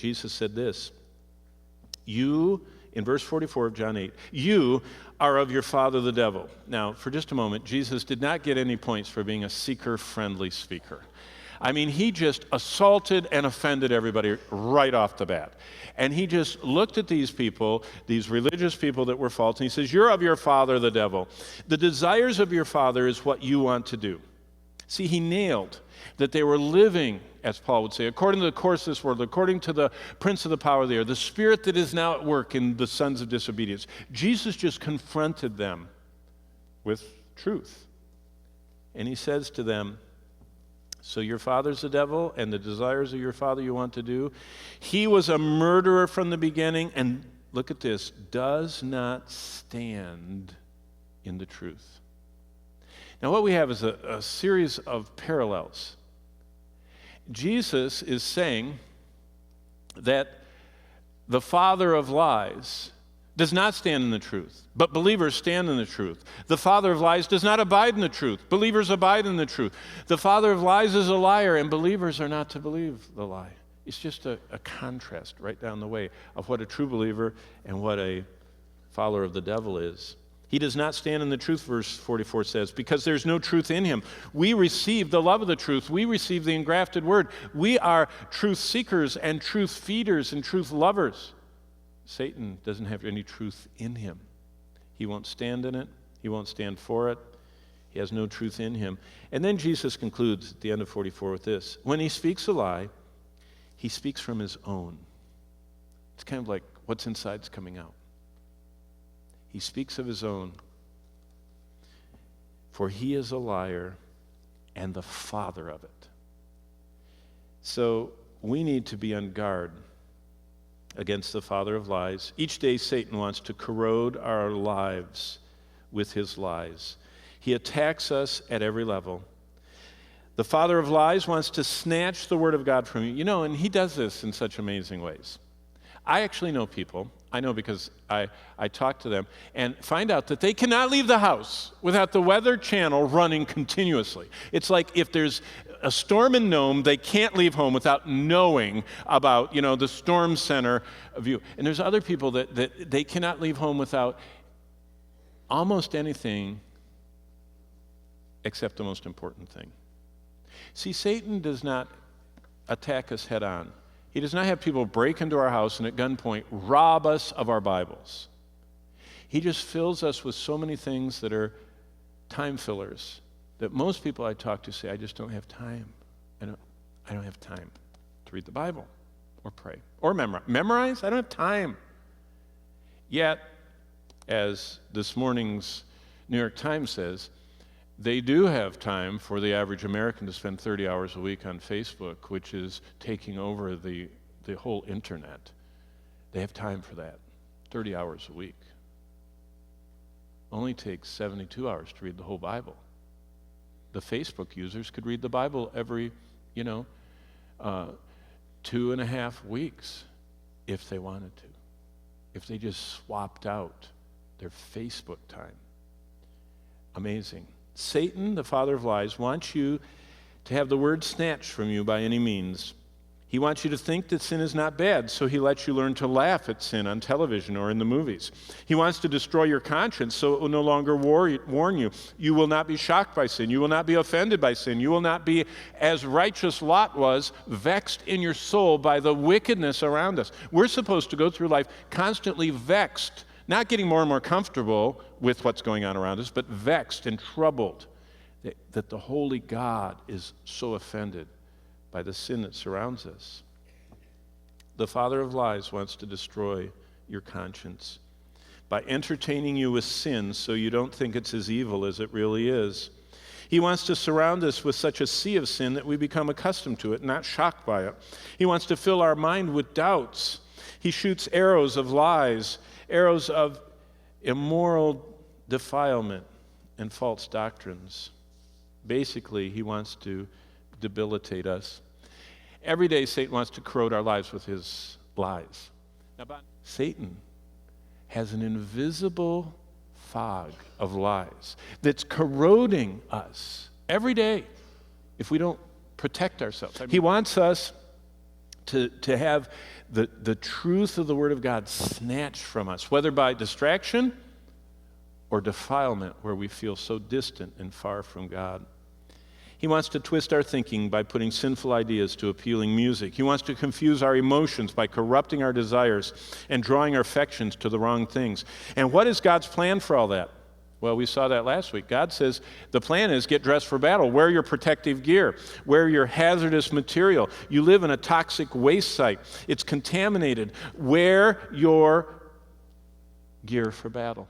Jesus said this, you, in verse 44 of John 8, you are of your father the devil. Now, for just a moment, Jesus did not get any points for being a seeker-friendly speaker. I mean, he just assaulted and offended everybody right off the bat. And he just looked at these people, these religious people that were false, and he says, you're of your father the devil. The desires of your father is what you want to do. See, he nailed that they were living, as Paul would say, according to the course of this world, according to the prince of the power of the air, the spirit that is now at work in the sons of disobedience. Jesus just confronted them with truth. And he says to them, so your father's the devil, and the desires of your father you want to do. He was a murderer from the beginning, and look at this, does not stand in the truth. Now what we have is a series of parallels. Jesus is saying that the father of lies does not stand in the truth, but believers stand in the truth. The father of lies does not abide in the truth. Believers abide in the truth. The father of lies is a liar, and believers are not to believe the lie. It's just a contrast right down the way of what a true believer and what a follower of the devil is. He does not stand in the truth, verse 44 says, because there's no truth in him. We receive the love of the truth. We receive the engrafted word. We are truth seekers and truth feeders and truth lovers. Satan doesn't have any truth in him. He won't stand in it. He won't stand for it. He has no truth in him. And then Jesus concludes at the end of 44 with this. When he speaks a lie, he speaks from his own. It's kind of like what's inside is coming out. He speaks of his own. For he is a liar and the father of it. So we need to be on guard against the father of lies. Each day Satan wants to corrode our lives with his lies. He attacks us at every level. The father of lies wants to snatch the word of God from you. You know, and he does this in such amazing ways. I actually know people, I know because I talk to them, and find out that they cannot leave the house without the Weather Channel running continuously. It's like if there's a storm in Nome, they can't leave home without knowing about, the storm center view. And there's other people that they cannot leave home without almost anything except the most important thing. See, Satan does not attack us head on. He does not have people break into our house and at gunpoint rob us of our Bibles. He just fills us with so many things that are time fillers that most people I talk to say, I just don't have time. I don't have time to read the Bible or pray or memorize. I don't have time. Yet, as this morning's New York Times says, they do have time for the average American to spend 30 hours a week on Facebook, which is taking over the whole internet. They have time for that, 30 hours a week. Only takes 72 hours to read the whole Bible. The Facebook users could read the Bible every, 2.5 weeks if they wanted to, if they just swapped out their Facebook time. Amazing. Satan, the father of lies, wants you to have the word snatched from you by any means. He wants you to think that sin is not bad, so he lets you learn to laugh at sin on television or in the movies. He wants to destroy your conscience so it will no longer warn you. You will not be shocked by sin. You will not be offended by sin. You will not be, as righteous Lot was, vexed in your soul by the wickedness around us. We're supposed to go through life constantly vexed, not getting more and more comfortable with what's going on around us, but vexed and troubled that the holy God is so offended by the sin that surrounds us. The father of lies wants to destroy your conscience by entertaining you with sin so you don't think it's as evil as it really is. He wants to surround us with such a sea of sin that we become accustomed to it, not shocked by it. He wants to fill our mind with doubts. He shoots arrows of lies, arrows of immoral defilement and false doctrines. Basically, he wants to debilitate us. Every day, Satan wants to corrode our lives with his lies. Now, Satan has an invisible fog of lies that's corroding us every day if we don't protect ourselves. He wants us to have the truth of the Word of God snatched from us, whether by distraction or defilement, where we feel so distant and far from God. He wants to twist our thinking by putting sinful ideas to appealing music. He wants to confuse our emotions by corrupting our desires and drawing our affections to the wrong things. And what is God's plan for all that? Well, we saw that last week. God says the plan is get dressed for battle. Wear your protective gear. Wear your hazardous material. You live in a toxic waste site. It's contaminated. Wear your gear for battle.